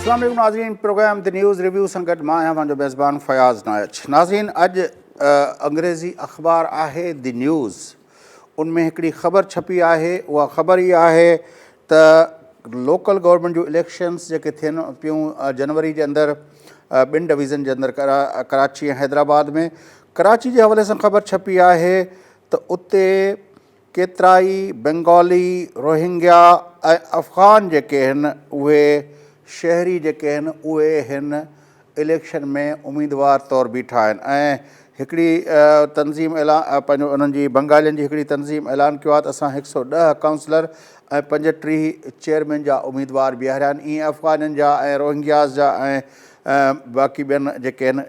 अस्सलाम वालेकुम नाज़रीन, प्रोग्राम द न्यूज़ रिव्यू संगत मां आहियां पंहिंजो मेज़बान फ़याज़ नायच। नाज़रीन, अॼु अंग्रेज़ी अख़बार आहे द न्यूज़। उनमें हिकिड़ी ख़बर छपी आहे, उहा ख़बर इहा आहे त लोकल गवर्नमेंट जूं इलेक्शन्स जेके थियनि पियूं जनवरी जे अंदरि ॿिनि डिवीज़न जे अंदरि कराची ऐं हैदराबाद में। कराची जे हवाले सां ख़बर छपी आहे त उते केतिरा ई बंगाली, रोहिंग्या ऐं अफ़गान जेके आहिनि उहे शहरी जेके आहिनि उहे हिन इलेक्शन में उम्मीदवार तौरु बीठा आहिनि। ऐं हिकिड़ी तनज़ीम पंहिंजो उन्हनि जी बंगालियुनि जी हिकिड़ी तनज़ीम ऐलान कयो आहे त असां 110 काउंसलर ऐं 35 चेयरमैन जा उम्मीदवार बीहारिया आहिनि। ईअं अफ़गाननि जा ऐं रोहिंग्यास जा ऐं बाक़ी ॿियनि जेके आहिनि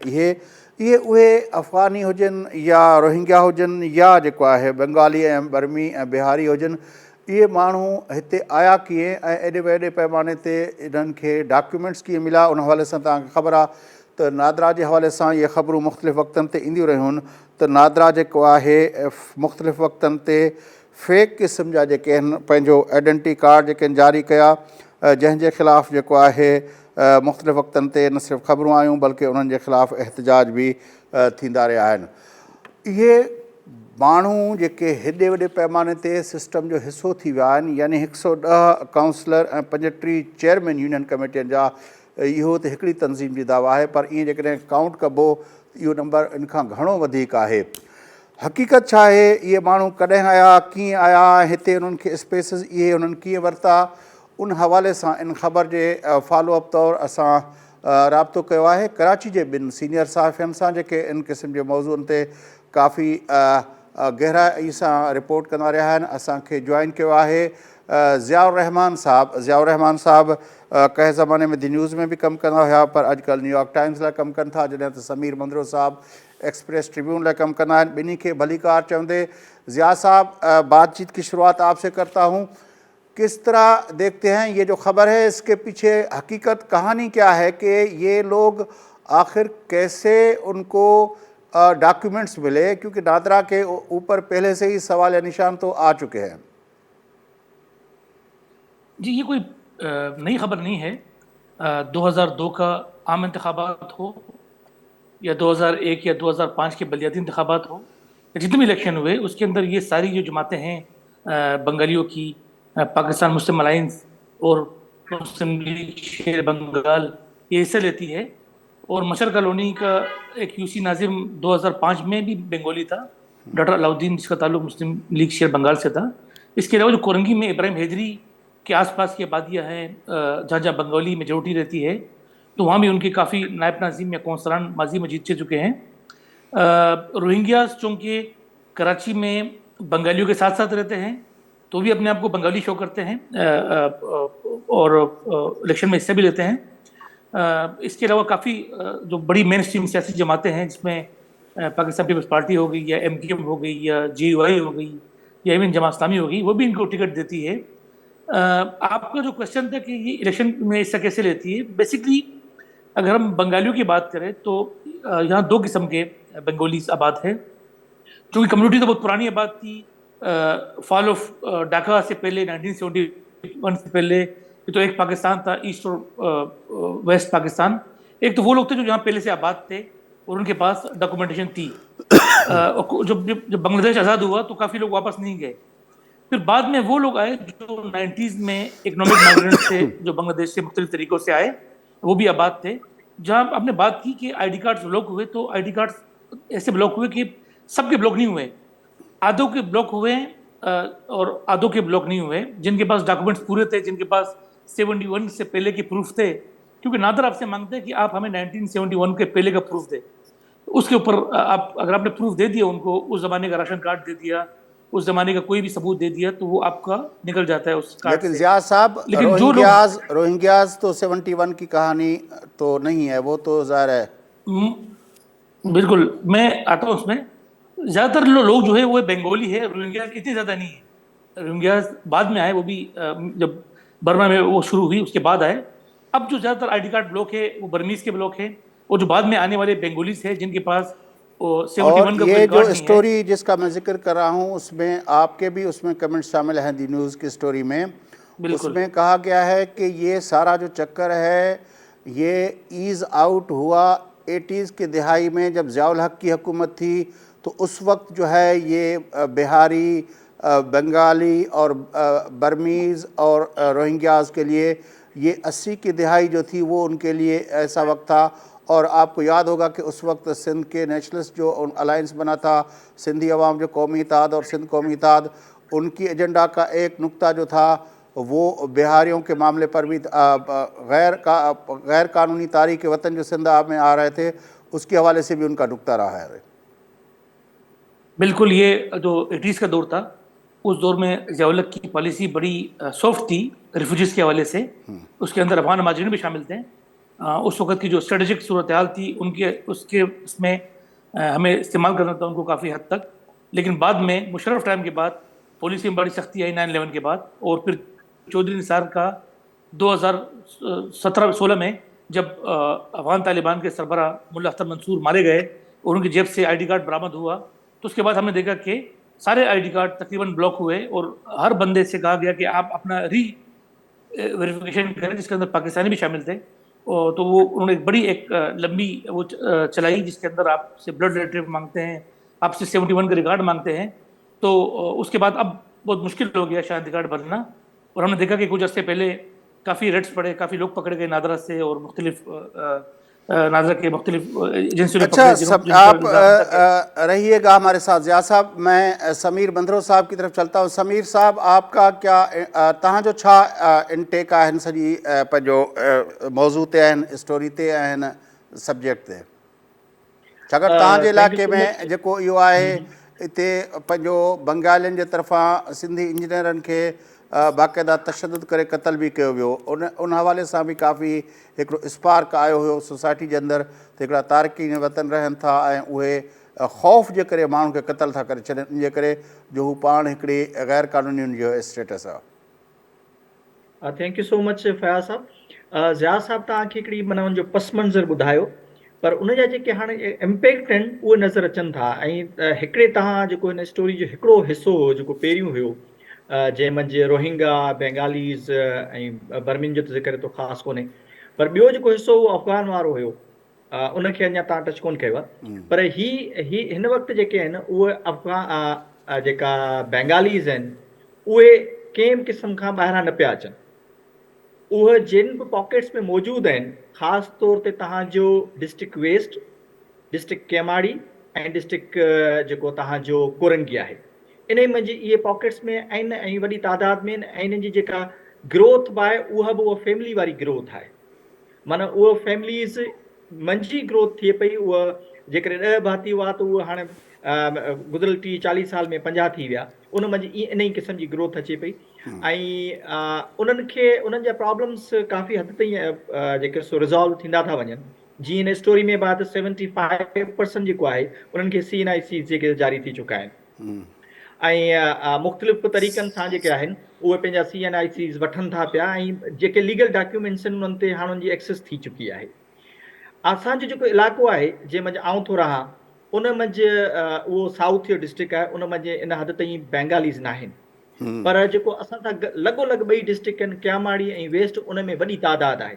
इहे उहे अफ़गानी हुजनि या रोहिंग्या हुजनि या जेको आहे बंगाली ऐं बर्मी ऐं बिहारी हुजनि, इहे माण्हू हिते आया कीअं ऐं एॾे वॾे पैमाने ते इन्हनि खे डॉक्यूमेंट्स कीअं मिलिया, उन हवाले सां तव्हांखे ख़बर आहे त नादरा जे हवाले सां इहे ख़बरूं मुख़्तलिफ़ वक़्तनि ते ईंदियूं रहियूं आहिनि त नादरा जेको आहे मुख़्तलिफ़ वक़्तनि ते फेक क़िस्म जा जेके आहिनि पंहिंजो आइडेंटिटी कार्ड जेके आहिनि जारी कया, जंहिंजे ख़िलाफ़ु जेको आहे मुख़्तलिफ़ वक़्तनि ते न सिर्फ़ु ख़बरूं आयूं बल्कि उन्हनि जे ख़िलाफ़ु एहतजाज बि थींदा रहिया आहिनि। इहे माण्हू जेके हेॾे वॾे पैमाने ते सिस्टम जो हिसो थी विया आहिनि, यानी 110 काउंसलर ऐं 35 चेयरमैन यूनियन कमेटियुनि जा, इहो त हिकिड़ी तनज़ीम जी दावा आहे, पर ईअं जेकॾहिं काउंट कबो इहो नंबर इन खां घणो वधीक आहे। हक़ीक़त छा आहे, इहे माण्हू कॾहिं आया, कीअं आया, हिते उन्हनि खे स्पेसिस इहे उन्हनि कीअं वरिता, उन हवाले सां इन ख़बर जे फॉलोअप तौरु असां राब्तो कयो आहे कराची जे ॿिनि सीनियर सहाफ़ियुनि सां जेके इन क़िस्म जे मौज़ूअनि ते काफ़ी गहराई सां रिपोर्ट कंदा रहिया आहिनि। असांखे जॉइन कयो आहे ज़ियाउर रहमान साहब। ज़ियाउर रहमान साहब कंहिं ज़माने में द न्यूज़ में बि कमु कंदा हुआ, पर अॼुकल्ह न्यूयॉर्क टाइम्स लाइ कमु कनि था, जॾहिं त समीर मंदरो साहब एक्सप्रेस ट्रिब्यून लाइ कमु कंदा आहिनि। ॿिन्ही खे भली कार चवंदे, ज़िया साहब बातचीत की शुरुआत आपसे करता हूँ। किस तरह देखते हैं ये जो खबर है, इसके पीछे हकीकत कहानी क्या है कि ये लोग आखिर कैसे उनको डॉक्यूमेंट्स मिले, क्योंकि नादरा के ऊपर पहले से ही सवाल या निशान तो आ चुके हैं। जी, ये कोई नई खबर नहीं है। 2002 का आम इंतखाबात हो या 2001 या 2005 के बलदियाती इंतखाबात हो, जितने भी इलेक्शन हुए उसके अंदर ये सारी जो जमातें हैं बंगालियों की, पाकिस्तान मुस्लिम अलायंस और मुस्लिम लीग शेर बंगाल, ये हिस्सा लेती है। और मशर कॉलोनी का एक यूसी नाजिम 2005 में भी बंगाली था, डॉक्टर अलाउद्दीन, जिसका ताल्लुक मुस्लिम लीग शेर बंगाल से था। इसके अलावा जो कोरंगी में इब्राहिम हैदरी के आसपास की आबादियाँ हैं जहाँ जहाँ बंगाली मेजोरिटी रहती है, तो वहाँ भी उनके काफ़ी नायब नाज़ीम या कौंसलान माजी में जीत चुके हैं। रोहिंग्यास चूँकि कराची में बंगालियों के साथ साथ रहते हैं तो भी अपने आप को बंगाली शो करते हैं और इलेक्शन में हिस्सा भी लेते हैं। इसके अलावा काफ़ी जो बड़ी मेन स्ट्रीम सियासी जमातें हैं, जिसमें पाकिस्तान पीपल्स पार्टी हो गई या MKM हो गई या GUI हो गई या इवन जमात इस्लामी हो गई, वो भी इनको टिकट देती है। आपका जो क्वेश्चन था कि ये इलेक्शन में हिस्सा कैसे लेती है, बेसिकली अगर हम बंगालियों की बात करें तो यहाँ दो किस्म के बंगाली आबाद है। क्योंकि कम्युनिटी तो बहुत पुरानी आबाद थी, फॉल ऑफ ढाका से पहले 1971 से पहले, तो एक पाकिस्तान था, ईस्ट और वेस्ट पाकिस्तान। एक तो वो लोग थे जो यहाँ पहले से आबाद थे और उनके पास डॉक्यूमेंटेशन थी। जब बांग्लादेश आज़ाद हुआ तो काफ़ी लोग वापस नहीं गए। फिर बाद में वो लोग आए जो 90s में इकोनॉमिक माइग्रेंट से, जो बांग्लादेश से मुख्तलिफ तरीक़ों से आए, वो भी आबाद थे। जहाँ आपने बात की कि ID कार्ड्स ब्लॉक हुए, तो ID कार्ड्स ऐसे ब्लॉक हुए कि सबके ब्लॉक नहीं हुए, आधों के ब्लॉक हुए और आधों के ब्लॉक नहीं हुए। जिनके पास डॉक्यूमेंट्स पूरे थे, जिनके पास 71 से पहले के प्रूफ थे, क्योंकि नादर आपसे मांगते हैं कि आप हमें 1971 के पहले का प्रूफ दें। उसके ऊपर आप अगर आपने प्रूफ दे दिया उनको, उस ज़माने का राशन कार्ड दे दिया, उस ज़माने का कोई भी सबूत दे दिया, तो वो आपका निकल जाता है उस कार्ड से। लेकिन ज़िया साहब, लेकिन जो लोग रोहिंग्यास तो 71 की कहानी तो नहीं है, वो तो ज़ाहिर है। बिल्कुल, मैं आता हूँ उसमें। ज़्यादातर लोग जो है वो बंगाली है, रोहिंग्यास इतने ज़्यादा नहीं है। रोहिंग्यास बाद में आए, वो भी जब बर्मा में वो शुरू हुई उसके बाद आए। अब जो ज़्यादातर ID कार्ड ब्लॉक है वो बर्मीज़ के ब्लॉक है, और जो बाद में आने वाले बंगालीस है जिनके पास 71 का ये कोई जो स्टोरी जिसका मैं जिक्र कर रहा हूँ उसमें आपके भी उसमें कमेंट शामिल हैं द न्यूज़ की स्टोरी में। उसमें कहा गया है कि ये सारा जो चक्कर है یہ ایز آؤٹ ہوا 80s کی دہائی میں جب ضیاء الحق کی حکومت تھی، تو اس وقت جو ہے یہ بہاری، بنگالی اور برمیز اور روہنگیاز کے لیے یہ 80 کی دہائی جو تھی وہ ان کے لیے ایسا وقت تھا. اور آپ کو یاد ہوگا کہ اس وقت سندھ کے نیشنلسٹ جو الائنس بنا تھا، سندھی عوام جو قومی اتحاد اور سندھ قومی اتحاد، ان کی ایجنڈا کا ایک نقطہ جو تھا وہ بہاریوں کے معاملے پر بھی غیر قانونی تاریخ وطن جو سندھ میں آ رہے تھے اس کے حوالے سے بھی ان کا نقطہ رہا ہے. بالکل، یہ جو 80s کا دور تھا اس دور میں ضیاء الحق کی پالیسی بڑی سافٹ تھی ریفیوجیز کے حوالے سے. اس کے اندر افغان مہاجرین بھی شامل تھے. اس وقت کی جو اسٹریٹجک صورتحال تھی اس میں ہمیں استعمال کرنا تھا ان کو کافی حد تک. لیکن بعد میں مشرف ٹائم کے بعد پالیسی میں بڑی سختی آئی 9/11 کے بعد، اور پھر چودھری نثار کا 2017-16 میں جب افغان طالبان کے سربراہ ملا اختر منصور مارے گئے اور ان کی جیب سے آئی ڈی کارڈ برآمد ہوا، تو اس کے بعد ہم نے دیکھا کہ سارے آئی ڈی کارڈ تقریباً بلاک ہوئے اور ہر بندے سے کہا گیا کہ آپ اپنا ویریفیکیشن کریں، جس کے اندر پاکستانی بھی شامل تھے. تو وہ انہوں نے ایک بڑی لمبی وہ چلائی جس کے اندر آپ سے بلڈ ریلیٹیو مانگتے ہیں، آپ سے 71 کا ریکارڈ مانگتے ہیں. تو اس کے بعد اب بہت مشکل ہو گیا شناختی کارڈ بننا. اور ہم نے دیکھا کہ کچھ عرصے پہلے کافی ریڈس پڑے، کافی لوگ پکڑے گئے نادرا سے اور مختلف نادرا کے مختلف ایجنسیوں نے اچھا، پکڑے جن کا آپ الزام تھا کہ رہیے گا ہمارے ساتھ ضیاء صاحب. میں سمیر بندرو صاحب کی طرف چلتا ہوں. سمیر صاحب، آپ کا کیا تہاں جو چھا انٹیک آہن سجی پنجو موضوع تے آہن، اسٹوری تے آہن، سبجیکٹ تے؟ छाकाणि तव्हांजे Thank you इलाइक़े so में much. जेको इहो आहे हिते पंहिंजो बंगालियुनि जे तरफ़ां सिंधी इंजीनियरनि खे बाक़ाइदा तशदुद करे क़तल बि कयो वियो. उन हवाले सां बि काफ़ी हिकिड़ो स्पार्क आयो हुयो सोसाइटी जे अंदरि त हिकिड़ा तारकीन वतन रहनि था ऐं उहे ख़ौफ़ जे करे माण्हुनि खे क़तल था करे छॾनि, इन जे करे जो हू पाण हिकिड़ी ग़ैर क़ानूनी जो स्टेटस आहे. Thank you so much Fayaz sahab. Zia sahab तव्हांखे हिकिड़ी माना हुनजो पस मंज़र ॿुधायो, पर उन जा जेके हाणे इम्पैक्ट आहिनि उहे नज़र अचनि था. ऐं हिकिड़े तव्हां जेको हिन स्टोरी जो हिकिड़ो हिसो हो जेको पहिरियों हुयो, जंहिं मंझि रोहिंगा, बेंगालीज़ ऐं बर्मिन जो त ज़िक्र तो ख़ासि कोन्हे, पर ॿियो जेको हिसो उहो अफ़गान वारो हुयो, उनखे अञा तव्हां टच कोन कयो आहे. पर हिन वक़्तु जेके आहिनि उहे अफ़गान जेका बेंगालीज़ आहिनि उहे कंहिं बि क़िस्म खां ॿाहिरां न पिया अचनि. उहे जिन बि पॉकेट्स में मौजूदु आहिनि, ख़ासि तौर ते तव्हांजो डिस्ट्रिक्ट वेस्ट, डिस्ट्रिक्ट केमाड़ी ऐं डिस्ट्रिक्ट जेको तव्हांजो कोरंगी आहे, इन मंझि इहे पॉकेट्स में आहिनि ऐं वॾी तादाद में आहिनि. ऐं इन्हनि जी जेका ग्रोथ बि आहे उहा फैमिली वारी ग्रोथ आहे. माना उहा फैमिलीज़ मंझि ग्रोथ थिए पई. उहा जेकॾहिं 10 भाती हुआ त उहा हाणे गुज़िरियल 30-40 साल में 50 थी विया. उन मंझि इन ई क़िस्म जी ग्रोथ अचे पई. ऐं उन्हनि जा प्रॉब्लम्स काफ़ी हद ताईं जेके सो रिज़ॉल्व थींदा था वञनि. जीअं इन स्टोरी में बाद 75% जेको आहे उन्हनि खे CNIC जेके जारी थी चुका आहिनि. ऐं मुख़्तलिफ़ तरीक़नि सां जेके आहिनि उहे पंहिंजा CNICs वठनि था पिया ऐं जेके लीगल डॉक्यूमेंट्स आहिनि उन्हनि ते हाणे उनजी एक्सेस थी चुकी आहे. असांजो जेको इलाइक़ो आहे जंहिं मंझि आउं थो रहां उन मंझि उहो साउथ जो डिस्ट्रिक्ट आहे. उन मंझि इन हद ताईं बेंगालीज़ न आहिनि, पर जेको असां सां लॻोलॻि ॿई डिस्ट्रिक्ट आहिनि, क्यामाड़ी ऐं वेस्ट, उन में वॾी तादाद आहे.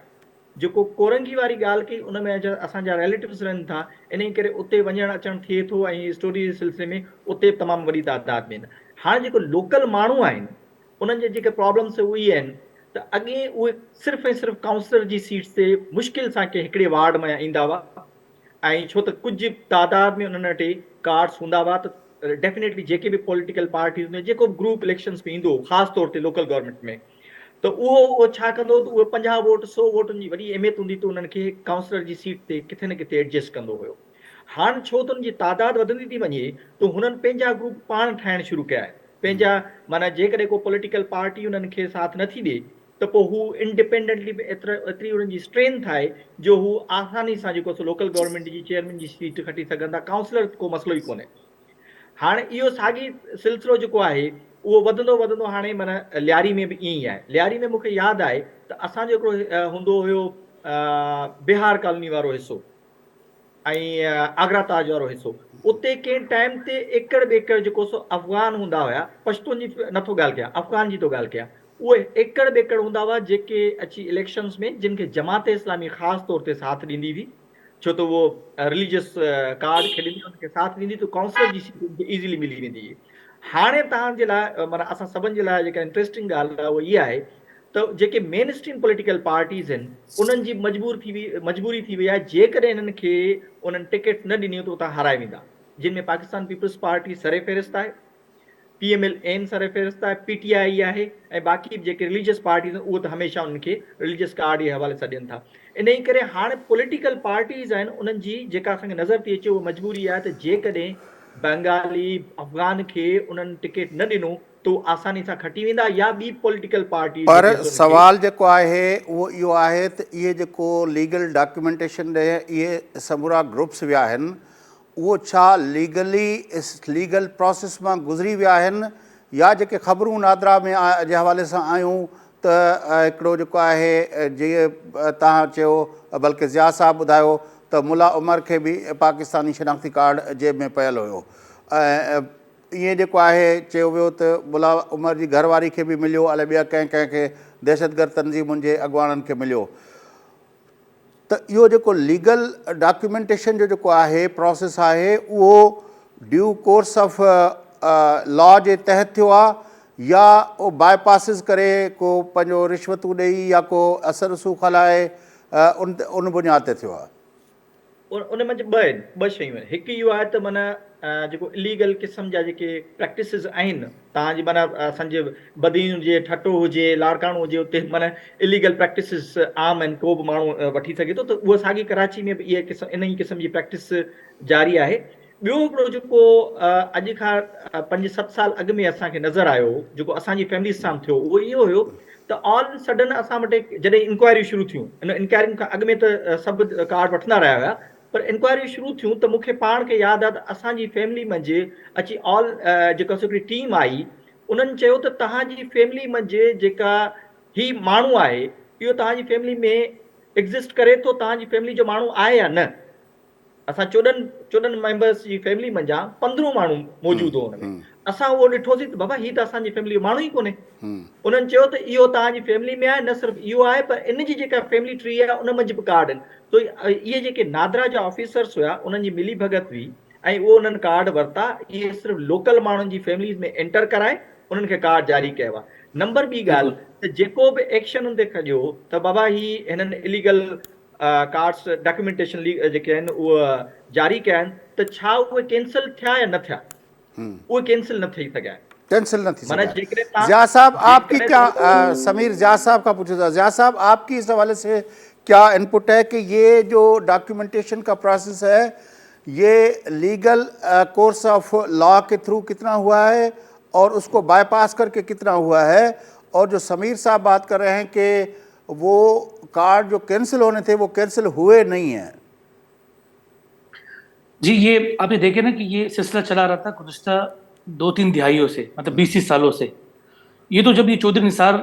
जेको कोरंगी वारी ॻाल्हि कई उन में असांजा रिलेटिव्स रहनि था, इन करे उते वञणु अचणु थिए थो ऐं स्टोरी जे सिलसिले में उते तमामु वॾी तादाद में आहिनि. हाणे जेको लोकल माण्हू आहिनि उन्हनि जे जेके प्रॉब्लम्स उहे ई आहिनि त अॻे उहे सिर्फ़ु ऐं सिर्फ़ु काउंसलर जी सीट्स ते मुश्किल सां के हिकिड़े वार्ड में ईंदा हुआ. ऐं छो त कुझु तादाद में उन्हनि वटि कार्ड्स हूंदा हुआ त डेफिनेटली जेके बि पॉलिटिकल पार्टीज़ में जेको ग्रुप इलेक्शन्स में ईंदो, ख़ासि तौर ते लोकल गवर्नमेंट में, त उहो छा कंदो त उहे 50 वोट 100 वोटनि जी वॾी अहमियत हूंदी त उन्हनि खे काउंसलर जी सीट ते किथे न किथे एडजस्ट कंदो हुयो. हाणे छो त उनजी तादाद वधंदी थी वञे त हुननि पंहिंजा ग्रुप पाण ठाहिण शुरू कया आहिनि. पंहिंजा माना जेकॾहिं को पॉलिटिकल पार्टी उन्हनि खे साथ नथी ॾिए त पोइ हू इंडिपेंडेंटली एतिरी उन्हनि जी स्ट्रेंथ आहे जो हू आसानी सां जेको लोकल गवर्नमेंट जी चेयरमैन जी सीट खटी सघनि था. काउंसलर को मसइलो ई कोन्हे. हाणे इहो साॻी सिलसिलो जेको आहे उहो वधंदो वधंदो हाणे माना लियारी में बि ईअं ई आहे. लियारी में मूंखे यादि आहे त असांजो हिकिड़ो हूंदो हुयो बिहार कॉलोनी वारो हिसो ऐं आगरा ताज वारो हिसो. उते कंहिं टाइम ते एकड़ ॿेकड़ जेको सो अफ़गान हूंदा हुया, पश्तून जी नथो ॻाल्हि कयां, अफ़गान जी थो ॻाल्हि कयां, उहे एकड़ बेकड़ हूंदा हुआ जेके अची इलेक्शंस में जिन खे जमात इस्लामी ख़ासि तौर ते साथ ॾींदी हुई, छो त उहो रिलीजियस कार्ड खेॾंदी उनखे साथ ॾींदी त काउंसलर जी सीट उनखे ईज़िली मिली वेंदी हुई। हाणे तव्हांजे लाइ माना असां सभिनि जे लाइ जेका इंट्रस्टिंग ॻाल्हि आहे उहा इहा आहे त जेके मेन स्ट्रीम पॉलिटिकल पार्टीज़ आहिनि उन्हनि जी मजबूरी थी वई आहे, जेकॾहिं हिननि खे उन्हनि टिकट न ॾिनियूं त उतां हाराए वेंदा, जिन में पाकिस्तान पीपल्स पार्टी सरे फ़हिरिस्त आहे, PMLN सरे फ़हिरिस्त आहे, PTI आहे, ऐं बाक़ी जेके रिलीजियस पार्टीज़ आहिनि उहे त हमेशह उन्हनि खे रिलीजियस कार्ड जे हवाले सां ॾियनि था। इन ई करे हाणे पॉलिटिकल पार्टीज़ आहिनि उन्हनि जी जेका असांखे नज़र थी अचे उहा मजबूरी आहे त जेकॾहिं बंगाली अफ़गान खे उन्हनि टिकट न ॾिनो त उहे आसानी सां खटी वेंदा, या ॿी पॉलिटिकल पार्टी पर सवाल जेको आहे उहो इहो आहे त इहे जेको लीगल डॉक्यूमेंटेशन ॾे इहे समूरा ग्रुप्स विया आहिनि उहो छा लीगल प्रोसेस मां गुज़री विया आहिनि, या जेके ख़बरूं नादरा में जे हवाले सां आयूं त हिकिड़ो जेको आहे जीअं तव्हां चयो बल्कि ज़िया साहब ॿुधायो त मुला उमर खे बि पाकिस्तानी शनाख्ती कार्ड जेब में पियल हुयो, ऐं ईअं जेको आहे चयो वियो त मुला उमर जी घरवारी खे बि मिलियो, अलाए ॿिया कंहिंखे दहशतगर्द तंज़ीमुनि जे अॻुवाणनि खे मिलियो। त इहो जेको लीगल डॉक्यूमेंटेशन जो जेको आहे प्रोसेस आहे उहो ड्यू कोर्स ऑफ लॉ जे तहत थियो आहे, या उहो बाईपासिस करे को पंहिंजो रिश्वतूं ॾेई या को असर रसूख़ हलाए उन बुनियाद ते थियो आहे? उन मंझि ॿ शयूं आहिनि। हिकु इहो आहे त माना जेको इलीगल क़िस्म जा जेके प्रैक्टिसिस आहिनि तव्हांजी, माना असांजे बदियूं हुजे, ठटो हुजे, लाड़काणो हुजे, उते माना इलीगल प्रैक्टिसिस आम आहिनि, को बि माण्हू वठी सघे थो, त उहा साॻी कराची में बि इहे इन ई क़िस्म जी प्रैक्टिस जारी आहे। ॿियो हिकिड़ो जेको अॼु खां 5-7 साल अॻु में असांखे नज़र आयो, जेको असांजी फैमिली सां थियो, उहो इहो हुयो त ऑल सडन असां वटि जॾहिं इंक्वायरी शुरू थियूं, इन इंक्वायरियुनि खां अॻु में त सभु कार्ड वठंदा रहिया हुया, पर इंक्वायरी शुरू थियूं त मूंखे पाण खे यादि आहे त असांजी फैमिली मंझि अची ऑल जेका हिकिड़ी टीम आई, उन्हनि चयो त तव्हांजी फैमिली मंझि जेका ही माण्हू आहे इहो तव्हांजी फैमिली में एग्ज़िस्ट करे थो, तव्हांजी फैमिली जो माण्हू आहे या न। असां 14 मेंबर्स जी फैमिली मंझां 15 माण्हू मौजूदु हो हुन में। असां उहो ॾिठोसीं त बाबा हीअ त असांजी फैमिली जो माण्हू ई कोन्हे। उन्हनि चयो त इहो तव्हांजी फैमिली में आहे, न सिर्फ़ु इहो आहे पर इन जी जेका फैमिली ट्री आहे उन मंझि बि कार्ड आहिनि। तो इहे जेके नादरा जा ऑफिसर्स हुया उन्हनि जी मिली भगत हुई ऐं उहो उन्हनि कार्ड वरिता, इहे सिर्फ़ु लोकल माण्हुनि जी फैमिलीज़ में एंटर कराए उन्हनि खे कार्ड जारी कयो आहे। नंबर ॿी ॻाल्हि त जेको बि एक्शन हुन ते खॼो त बाबा ही हिननि इलीगल कार्ड्स डॉक्यूमेंटेशन जेके आहिनि उहे जारी कया आहिनि, त छा उहे कैंसिल थिया या न थिया? उहे कैंसिल न थी सघिया। कैंसिल न थी माना सका। ज़िया साहब आपकी क्या समीर ज़िया साहब का पूछा था, ज़िया साहब आपकी इस हवाले से क्या इनपुट है कि ये जो डॉक्यूमेंटेशन का प्रोसेस है ये लीगल कोर्स ऑफ लॉ के थ्रू कितना हुआ है और उसको बाईपास करके कितना हुआ है, और जो समीर साहब बात कर रहे हैं कि वो कार्ड जो कैंसिल होने थे वो कैंसिल हुए नहीं हैं? जी, ये आप ये देखें ना कि ये सिलसिला चला रहा था गुज़िश्ता 2-3 दिहाइयों से, मतलब 20 सालों से। ये तो जब ये चौधरी निसार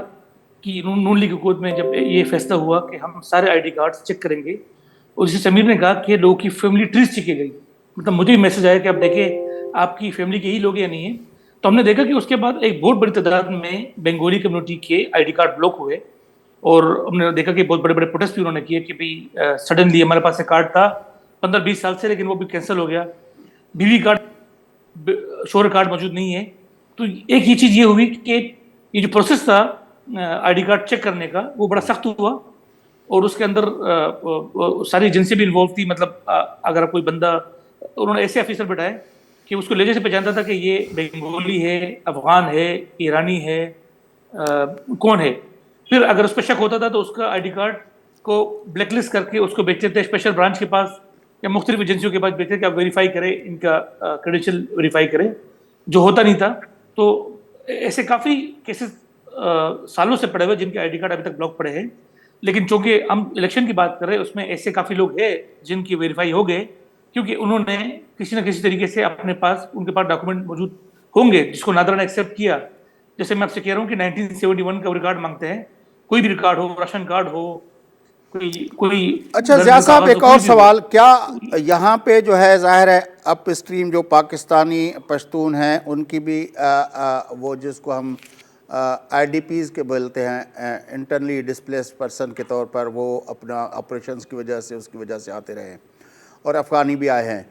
की नून लीग हुकूमत में जब ये फैसला हुआ कि हम सारे आईडी कार्ड्स चेक करेंगे, और जैसे समीर ने कहा कि लोगों की फैमिली ट्रीज चेक की गई, मतलब मुझे भी मैसेज आया कि आप देखें आपकी फैमिली के ही लोग या नहीं है। तो हमने देखा कि उसके बाद एक बहुत बड़ी तादाद में बंगाली कम्युनिटी के आईडी कार्ड ब्लॉक हुए, और हमने देखा कि बहुत बड़े बड़े प्रोटेस्ट भी उन्होंने किए कि भाई सडनली हमारे पास एक कार्ड था 15-20 साल से, लेकिन वो भी कैंसिल हो गया, बीवी कार्ड शोहर कार्ड मौजूद नहीं है। तो एक ही चीज़ ये हुई कि ये जो प्रोसेस था आईडी कार्ड चेक करने का वो बड़ा सख्त हुआ, और उसके अंदर सारी एजेंसी भी इन्वॉल्व थी। मतलब अगर कोई बंदा, उन्होंने ऐसे ऑफिसर बैठाए कि उसको लेजे से पहचानता था कि ये बंगाली है, अफगान है, ईरानी है, कौन है। फिर अगर उस पर शक होता था तो उसका आईडी कार्ड को ब्लैकलिस्ट करके उसको बेचते थे स्पेशल ब्रांच के पास या मुख्तलिफ एजेंसियों के पास बेचते थे कि आप वेरीफाई करें, इनका क्रेडेंशियल वेरीफाई करें, जो होता नहीं था। तो ऐसे काफ़ी केसेस सालों से पड़े हुए जिनके आईडी कार्ड अभी तक ब्लॉक पड़े हैं। लेकिन चूंकि हम इलेक्शन की बात कर रहे हैं, उसमें ऐसे काफ़ी लोग हैं जिनकी वेरीफाई हो गए, क्योंकि उन्होंने किसी न किसी तरीके से अपने पास उनके पास डॉक्यूमेंट मौजूद होंगे जिसको नादरा ने एक्सेप्ट किया। जैसे मैं आपसे कह रहा हूँ कि 1971 का रिकॉर्ड मांगते हैं, कोई भी रिकॉर्ड हो, राशन कार्ड हो, कोई। अच्छा ज़िया साहब, एक और सवाल, क्या यहाँ पे जो है ज़ाहिर है अप स्ट्रीम जो पाकिस्तानी पश्तून हैं उनकी भी वो जिसको हम آئی ڈی پیز کے بولتے ہیں انٹرنلی ڈسپلیسڈ پرسن کے طور پر، وہ اپنا آپریشنز کی وجہ سے اس کی وجہ سے آتے رہے ہیں، اور افغانی بھی آئے ہیں.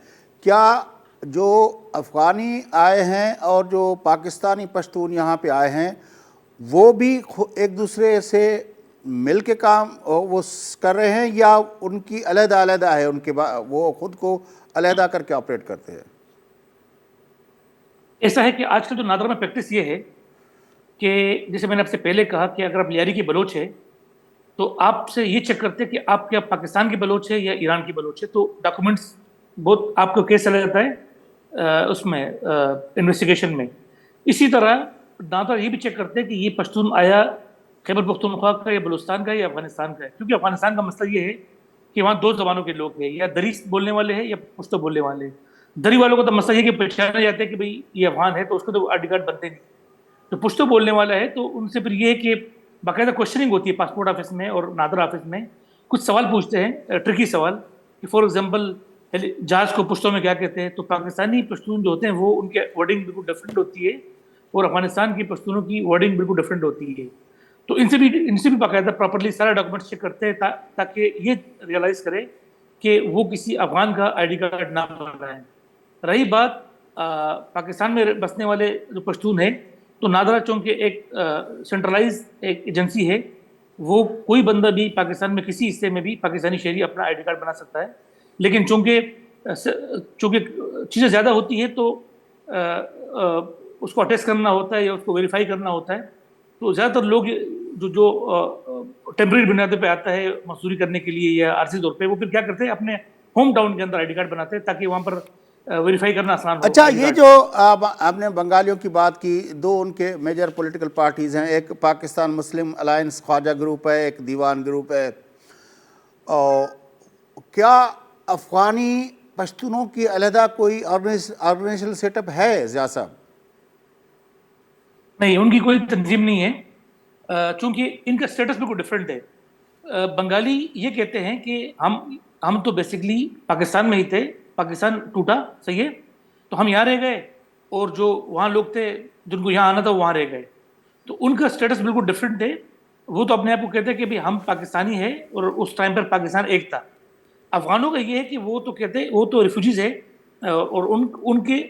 کیا جو افغانی آئے ہیں اور جو پاکستانی پشتون یہاں پہ آئے ہیں وہ بھی ایک دوسرے سے مل کے کام وہ کر رہے ہیں، یا ان کی علیحدہ علیحدہ ہے، ان کے وہ خود کو علیحدہ کر کے آپریٹ کرتے ہیں؟ ایسا ہے کہ آج کل جو نادرا میں پریکٹس یہ ہے کہ جیسے میں نے آپ سے پہلے کہا کہ اگر آپ لیاری کی بلوچ ہے تو آپ سے یہ چیک کرتے ہیں کہ آپ کیا پاکستان کی بلوچ ہے یا ایران کی بلوچ ہے، تو ڈاکومنٹس بہت آپ کو کیس چلا جاتا ہے اس میں انویسٹیگیشن میں. اسی طرح نادرا یہ بھی چیک کرتے ہیں کہ یہ پشتون آیا خیبر پختونخوا کا یا بلوچستان کا یا افغانستان کا ہے، کیونکہ افغانستان کا مسئلہ یہ ہے کہ وہاں دو زبانوں کے لوگ ہیں، یا دری بولنے والے ہیں یا پشتو بولنے والے ہیں. دری والوں کو تو مسئلہ یہ کہ پہچانا جاتا ہے کہ بھئی یہ افغان ہے تو اس کو تو آئی ڈی کارڈ بنتے نہیں. جو پشتو بولنے والا ہے تو ان سے پھر یہ ہے کہ باقاعدہ کوشچننگ ہوتی ہے پاسپورٹ آفس میں اور نادرا آفس میں، کچھ سوال پوچھتے ہیں ٹرکی سوال کہ فار ایگزامپل جہاز کو پشتوں میں کیا کہتے ہیں. تو پاکستانی پشتون جو ہوتے ہیں وہ ان کے ورڈنگ بالکل ڈفرینٹ ہوتی ہے اور افغانستان کی پشتونوں کی ورڈنگ بالکل ڈفرینٹ ہوتی ہے. تو ان سے بھی باقاعدہ پراپرلی سارا ڈاکومنٹس چیک کرتے ہیں تاکہ یہ ریئلائز کرے کہ وہ کسی افغان کا آئی ڈی کارڈ نہ بن رہا ہے. رہی بات پاکستان میں بسنے والے جو پشتون ہیں، تو نادرا چونکہ ایک سینٹرلائز ایک ایجنسی ہے، وہ کوئی بندہ بھی پاکستان میں کسی حصے میں بھی پاکستانی شہری اپنا آئی ڈی کارڈ بنا سکتا ہے. لیکن چونکہ چیزیں زیادہ ہوتی ہیں تو اس کو اٹیسٹ کرنا ہوتا ہے یا اس کو ویریفائی کرنا ہوتا ہے. تو زیادہ تر لوگ جو ٹیمپرری بنیادوں پہ آتا ہے مزدوری کرنے کے لیے یا عارضی طور پہ، وہ پھر کیا کرتے ہیں اپنے ہوم ٹاؤن کے اندر آئی ڈی کارڈ بناتے ہیں تاکہ وہاں پر ویریفائی کرنا آسان ہو. اچھا، یہ جو آپ نے بنگالیوں کی بات کی، دو ان کے میجر پولیٹیکل پارٹیز ہیں، ایک پاکستان مسلم الائنس خواجہ گروپ ہے، ایک دیوان گروپ ہے. کیا افغانی پشتونوں کی علیحدہ کوئی آرگنائزیشنل سیٹ اپ ہے ضیاء صاحب؟ نہیں، ان کی کوئی تنظیم نہیں ہے، چونکہ ان کا اسٹیٹس بالکل ڈفرینٹ ہے. بنگالی یہ کہتے ہیں کہ ہم تو بیسکلی پاکستان میں ہی تھے، پاکستان ٹوٹا، صحیح ہے، تو ہم یہاں رہ گئے، اور جو وہاں لوگ تھے جن کو یہاں آنا تھا وہ وہاں رہ گئے. تو ان کا اسٹیٹس بالکل ڈفرینٹ ہے. وہ تو اپنے آپ کو کہتے ہیں کہ ہم پاکستانی ہیں، اور اس ٹائم پر پاکستان ایک تھا. افغانوں کا یہ ہے کہ وہ تو کہتے ہیں وہ تو ریفیوجیز ہے، اور ان کی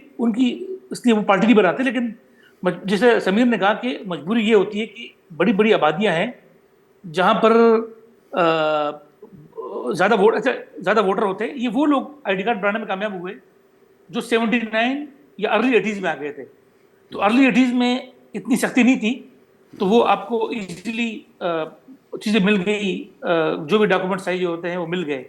اس لیے وہ پارٹی نہیں بناتے. لیکن جیسے سمیر نے کہا کہ مجبوری یہ ہوتی ہے کہ بڑی بڑی آبادیاں ہیں جہاں پر زیادہ ووٹر ہوتے ہیں. یہ وہ لوگ آئی ڈی کارڈ بنانے میں کامیاب ہوئے جو 79 یا ارلی 80s میں آ گئے تھے. تو ارلی 80s میں اتنی سختی نہیں تھی، تو وہ آپ کو ایزیلی چیزیں مل گئی، جو بھی ڈاکومنٹ چاہیے ہوتے ہیں وہ مل گئے.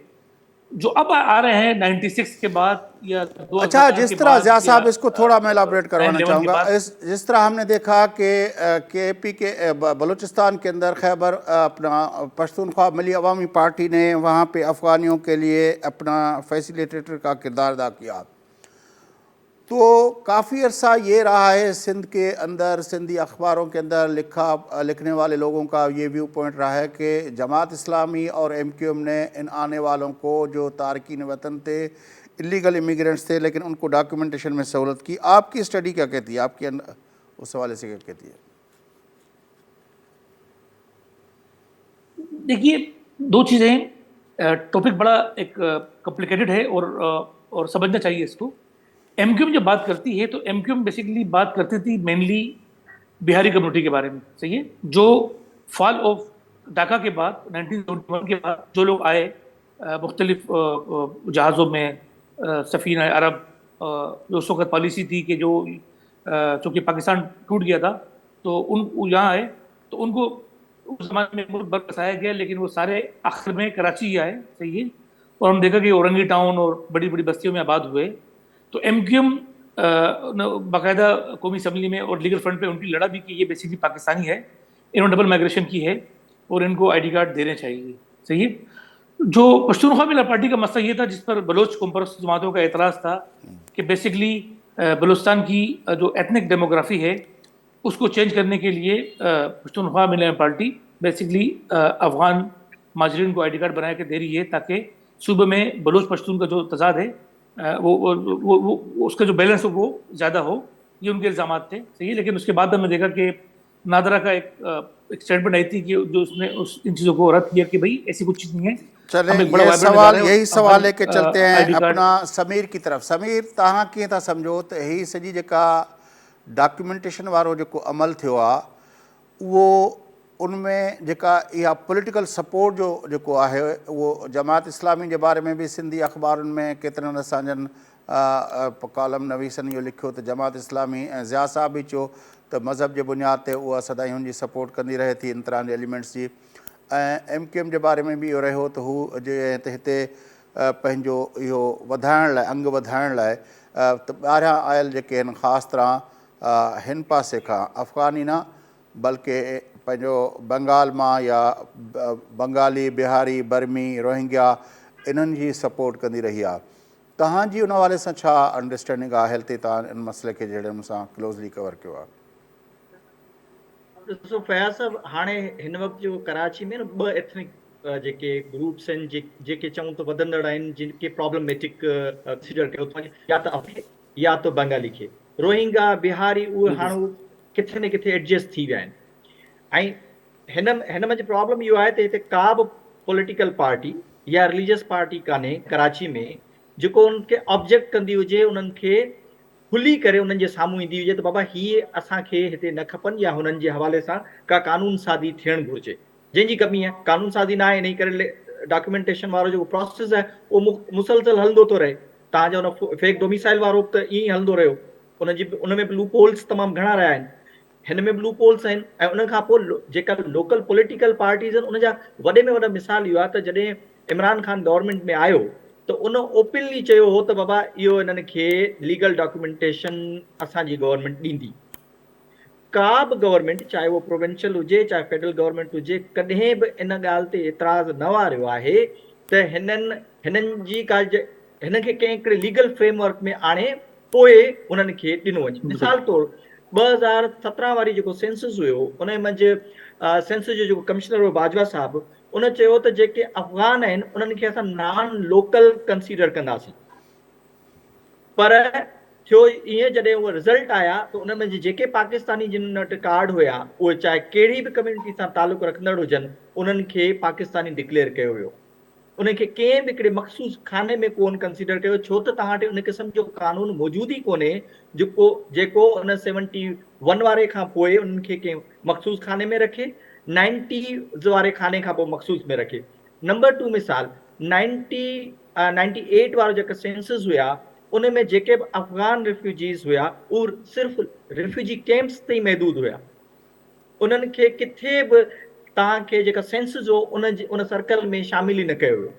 جو اب آ رہے ہیں 96 کے بعد یا 2000 اچھا، جس طرح ضیاء صاحب اس کو تھوڑا میں الیبوریٹ کروانا 9/11 چاہوں کے گا، بعد، جس طرح ہم نے دیکھا کہ کے پی کے بلوچستان کے اندر خیبر اپنا پشتونخوا ملی عوامی پارٹی نے وہاں پہ افغانیوں کے لیے اپنا فیسیلیٹیٹر کا کردار ادا کیا. تو کافی عرصہ یہ رہا ہے سندھ کے اندر، سندھی اخباروں کے اندر لکھنے والے لوگوں کا یہ ویو پوائنٹ رہا ہے کہ جماعت اسلامی اور ایم کیو ایم نے ان آنے والوں کو جو تارکین وطن تھے، اللیگل امیگرینٹس تھے، لیکن ان کو ڈاکیومنٹیشن میں سہولت کی. آپ کی اسٹڈی کیا کہتی ہے؟ آپ کی اس حوالے سے کیا کہتی ہے؟ دیکھیے، دو چیزیں، ٹاپک بڑا ایک کمپلیکیٹڈ ہے اور سمجھنا چاہیے اس کو. ایم کیو ایم جب بات کرتی ہے تو ایم کیو ایم بیسیکلی بات کرتی تھی مینلی بہاری کمیونٹی کے بارے میں، صحیح ہے، جو فال آف ڈھاکہ کے بعد 1971 کے بعد جو لوگ آئے مختلف جہازوں میں، سفینہ عرب، جو اس وقت پالیسی تھی کہ جو چونکہ پاکستان ٹوٹ گیا تھا تو ان یہاں آئے، تو ان کو اس زمانے میں ملک بھر بسایا گیا، لیکن وہ سارے آخر میں کراچی ہی آئے، صحیح ہے. اور ہم دیکھا کہ اورنگی ٹاؤن اور بڑی بڑی بستیوں میں آباد ہوئے. تو ایم کیو ایم باقاعدہ قومی اسمبلی میں اور لیگل فرنٹ پہ ان کی لڑا بھی کہ یہ بیسیکلی پاکستانی ہے، انہوں نے ڈبل مائگریشن کی ہے اور ان کو آئی ڈی کارڈ دینے چاہیے، صحیح ہے. جو پشتونخوا ملا پارٹی کا مسئلہ یہ تھا جس پر بلوچ کمپرس جماعتوں کا اعتراض تھا کہ بیسیکلی بلوچستان کی جو ایتھنک ڈیموگرافی ہے اس کو چینج کرنے کے لیے پشتونخوا ملا پارٹی بیسیکلی افغان مہاجرین کو آئی ڈی کارڈ بنا کے دے رہی ہے تاکہ صوبے میں بلوچ پشتون کا جو تضاد ہے وہ اس کا جو بیلنس ہو وہ زیادہ ہو. یہ ان کے الزامات تھے، صحیح ہے. لیکن اس کے بعد ہم نے دیکھا کہ नादरा का एक स्टेटमेंट आई थी कि जो उसने इन चीज़ों को रद्द किया कि भाई ऐसी कुछ चीज़ नहीं है। चले हम एक बड़ा ये वाइब्रेंट सवाल नज़ारा है, यही हम सवाल हर, लेके चलते हैं ID कार्ड अपना समीर की तरफ। समीर तव्हां कीअं था सम्झो त ही सॼी जेका डॉक्यूमेंटेशन वारो जेको अमल थियो आहे उहो उनमें जेका इहा पॉलिटिकल सपोर्ट जो जेको आहे उहो जमात इस्लामी जे बारे में बि सिंधी अख़बारुनि में केतिरनि असांजनि कॉलम नवीसनि इहो लिखियो त जमात इस्लामी ऐं ज़िया साहब बि चयो त मज़हब जे बुनियाद ते उहा सदाईं हुनजी सपोर्ट कंदी रहे थी इन तरह जे एलिमेंट्स जी। ऐं MQM जे बारे में बि इहो रहियो त हू जे हिते पंहिंजो इहो वधाइण लाइ अंग वधाइण लाइ त ॿाहिरां आयल जेके आहिनि ख़ासि तरह हिन पासे खां अफ़गानी न बल्कि पंहिंजो बंगाल मां या बंगाली बिहारी बर्मी रोहिंग्या इन्हनि जी सपोर्ट कंदी रही आहे। तव्हांजी उन हवाले सां छा अंडरस्टैंडिंग आहे हेल्थ ते तव्हां इन मसइले खे जहिड़े मूंसां क्लोज़ली कवर कयो आहे? ॾिसो फयाज़ साहब, हाणे हिन वक़्तु जो कराची में न ॿ एथनिक जेके ग्रुप्स आहिनि जेके चऊं त वधंदड़ आहिनि, जिनके प्रॉब्लमेटिक कंसीडर कयो था, या त अफ़गानी या त बंगाली खे। रोहिंगा बिहारी उहे हाणे किथे न किथे एडजस्ट थी विया आहिनि। ऐं हिन में प्रॉब्लम इहो आहे त हिते का बि पॉलिटिकल पार्टी या रिलीजियस पार्टी कान्हे कराची में जेको उनखे ऑब्जेक्ट कंदी हुजे, उन्हनि खे खुली करे उन्हनि जे साम्हूं ईंदी हुजे त बाबा हीअ असांखे हिते न खपनि, या हुननि जे हवाले सां का कानून साज़ी थियणु घुरिजे, जंहिंजी कमी आहे। कानून साज़ी न आहे, इन करे डॉक्यूमेंटेशन वारो जेको प्रोसेस आहे उहो मुसलसल हलंदो थो रहे। तव्हांजो हुन फेक डोमिसाइल वारो त ईअं ई हलंदो रहियो, उन में लूप होल्स तमामु घणा रहिया आहिनि, हिन में बि लूप होल्स आहिनि। ऐं उन खां पोइ जेका लोकल पॉलिटिकल पार्टीज़ आहिनि, उनजा वॾे में वॾा मिसाल इहो आहे त जॾहिं इमरान ख़ान गवर्नमेंट में आयो त उन ओपनली चयो हो त बाबा इहो इन्हनि खे लीगल डॉक्यूमेंटेशन असांजी गवर्नमेंट ॾींदी। का बि गवर्नमेंट, चाहे उहो प्रोविंशियल हुजे चाहे फेडरल गवर्नमेंट हुजे, कॾहिं बि इन ॻाल्हि ते एतिराज़ न वारियो आहे त हिन खे कंहिं हिकिड़े लीगल फ्रेमवर्क में आणे पोइ उन्हनि खे ॾिनो वञे। मिसाल तौरु 2017 वारी जेको सेंसस हुयो, उन मंझि सेंसस जो जेको कमिश्नर हुयो बाजवा साहब, उन चयो त जेके अफ़गान आहिनि उन्हनि खे असां नॉन लोकल कंसीडर कंदासीं। पर थियो ईअं, जॾहिं उहे रिज़ल्ट आया त उन में जेके पाकिस्तानी जिन वटि कार्ड हुया, उहे चाहे कहिड़ी बि कम्यूनिटी सां तालुक रखंदड़ हुजनि, उन्हनि खे पाकिस्तानी डिक्लेयर कयो वियो। उनखे कंहिं बि हिकिड़े मख़सूस खाने में कोन कंसीडर कयो, छो त तव्हां वटि उन क़िस्म जो कानून मौजूदु ई कोन्हे जेको उन 71 वारे खां पोइ उन्हनि खे कंहिं मख़सूस खाने में रखे, 90 वारे खाने खां पोइ मख़सूस में रखे। नंबर 2 मिसाल, 98 वारो जेका सेंसस हुया, उन में जेके बि अफ़गान रिफ्यूजीज़ हुया उहे सिर्फ़ु रिफ्यूजी कैंप्स ताईं महदूद हुया। उन्हनि खे किथे बि तव्हांखे जेका सेंसस हो उन सर्कल में शामिल ई न कयो वियो।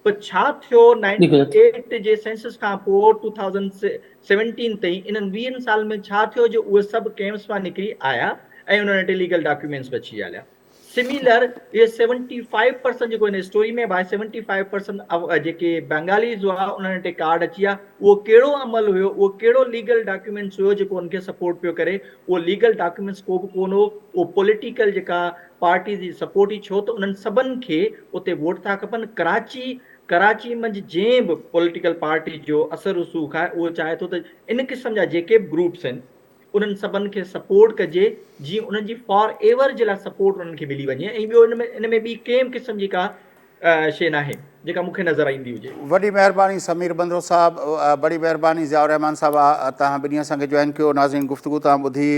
पर छा थियो 98 जे सेंसस खां पोइ 2017 ताईं, इन्हनि 20 साल में छा थियो जो उहे सभु कैंप्स मां निकिरी आया ऐं उन्हनि वटि लीगल डॉक्यूमेंट्स बची हलिया। सिमिलर इहे 75% जेको हिन स्टोरी में भाई 75% जेके बंगालीज़ हुआ उन्हनि वटि कार्ड अची विया। उहो कहिड़ो अमल हुयो, उहो कहिड़ो लीगल डॉक्यूमेंट्स हुयो जेको उनखे सपोर्ट पियो करे? उहो लीगल डॉक्यूमेंट्स को बि कोन हो, उहो पॉलिटिकल जेका पार्टी जी सपोर्ट ई, छो त उन्हनि सभिनि खे उते वोट था खपनि। कराची मंझि जंहिं बि पॉलिटिकल पार्टी जो असर रसूख आहे, उहो चाहे थो त इन क़िस्म जा जेके बि ग्रुप्स आहिनि उन्हनि सभिनि खे सपोर्ट कजे, जीअं उन्हनि जी फॉर एवर जे लाइ सपोर्ट उन्हनि खे मिली वञे। ऐं ॿियो इन में ॿी कंहिं बि क़िस्म जी का शइ नाहे जेका मूंखे नज़र ईंदी हुजे। वॾी महिरबानी समीर बंदरो साहब, बड़ी महिरबानी ज़ियाउर रहमान साहब, तव्हां ॿिन्ही असांखे जॉइन कयो। नाज़रीन, गुफ़्तगू तव्हां ॿुधी,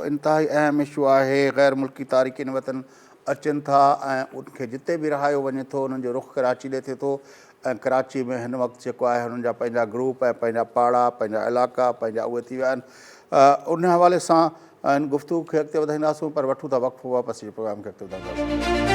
इंतिहाई अहम इशू आहे। ग़ैर मुल्की तारिकीन वतन अचनि था ऐं उनखे जिते बि रहायो वञे थो उन्हनि जो रुख़ कराची ॾे थिए थो। ऐं कराची में हिन वक़्तु जेको आहे हुननि जा पंहिंजा ग्रुप ऐं पंहिंजा पाड़ा, पंहिंजा इलाइक़ा, पंहिंजा उहे थी विया आहिनि। उन हवाले सां इन गुफ़्तगू खे अॻिते वधाईंदासूं, पर वठूं था वक़्फ़ो, वापसि प्रोग्राम खे अॻिते वधाईंदासीं।